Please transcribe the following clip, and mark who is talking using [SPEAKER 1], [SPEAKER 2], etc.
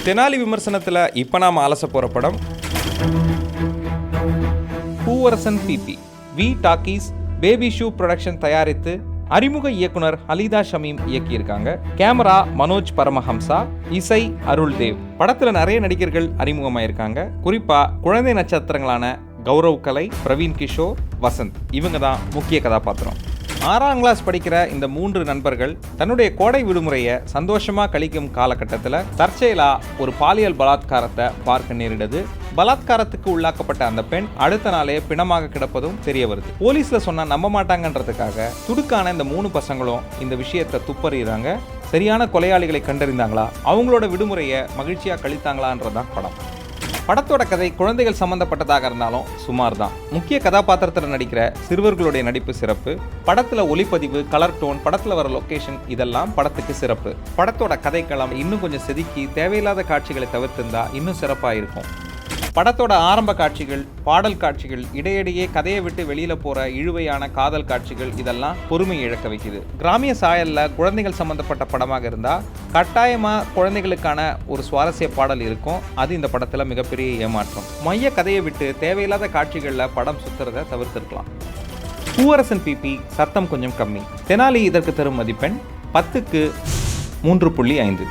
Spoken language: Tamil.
[SPEAKER 1] தெனாலி விமர்சனத்தில் இப்போ நாம் அலச போகிற படம் Poovarasam Peepee. V Talkies Baby Shoe Production தயாரித்து அறிமுக இயக்குனர் ஹலிதா ஷமீம் இயக்கியிருக்காங்க. கேமரா மனோஜ் பரமஹம்சா, இசை அருள் தேவ். படத்தில் நிறைய நடிகர்கள் அறிமுகமாயிருக்காங்க. குறிப்பாக குழந்தை நட்சத்திரங்களான கௌரவ் கலை, பிரவீன் கிஷோர், வசந்த் இவங்க தான் முக்கிய கதாபாத்திரம். 6ஆம் கிளாஸ் படிக்கிற இந்த 3 நண்பர்கள் தன்னுடைய கோடை விடுமுறையை சந்தோஷமாக கழிக்கும் காலகட்டத்தில் தற்செயலா ஒரு பாலியல் பலாத்காரத்தை பார்க்க நேரிடுது. பலாத்காரத்துக்கு உள்ளாக்கப்பட்ட அந்த பெண் அடுத்த நாளே பிணமாக கிடப்பதும் தெரிய வருது. போலீஸ்ல சொன்னா நம்ப மாட்டாங்கன்றதுக்காக துடுக்கான இந்த 3 பசங்களும் இந்த விஷயத்தை துப்பறிகிறாங்க. சரியான கொலையாளிகளை கண்டறிந்தாங்களா, அவங்களோட விடுமுறையை மகிழ்ச்சியா கழித்தாங்களான்றதான் படம். படத்தோட கதை குழந்தைகள் சம்பந்தப்பட்டதாக இருந்தாலும் சுமார் தான். முக்கிய கதாபாத்திரத்தில் நடிக்கிற சிறுவர்களுடைய நடிப்பு சிறப்பு. படத்துல ஒளிப்பதிவு, கலர் டோன், படத்துல வர லொகேஷன் இதெல்லாம் படத்துக்கு சிறப்பு. படத்தோட கதைக்களம் இன்னும் கொஞ்சம் செதுக்கி தேவையில்லாத காட்சிகளை தவிர்த்திருந்தா இன்னும் சிறப்பாக இருக்கும். படத்தோட ஆரம்ப காட்சிகள், பாடல் காட்சிகள், இடையிடையே கதையை விட்டு வெளியில போற இழுவையான காதல் காட்சிகள் இதெல்லாம் பொறுமை இழக்க வைக்குது. கிராமிய சாயல்ல குழந்தைகள் சம்பந்தப்பட்ட படமாக இருந்தா கட்டாயமா குழந்தைகளுக்கான ஒரு சுவாரஸ்ய பாடல் இருக்கும். அது இந்த படத்துல மிகப்பெரிய ஏமாற்றம். மைய கதையை விட்டு தேவையில்லாத காட்சிகள்ல படம் சுத்துறதை தவிர்த்திருக்கலாம். பூவரசன் பிபி சத்தம் கொஞ்சம் கம்மி. தெனாலி இதற்கு தரும் மதிப்பெண் 10க்கு 3.5.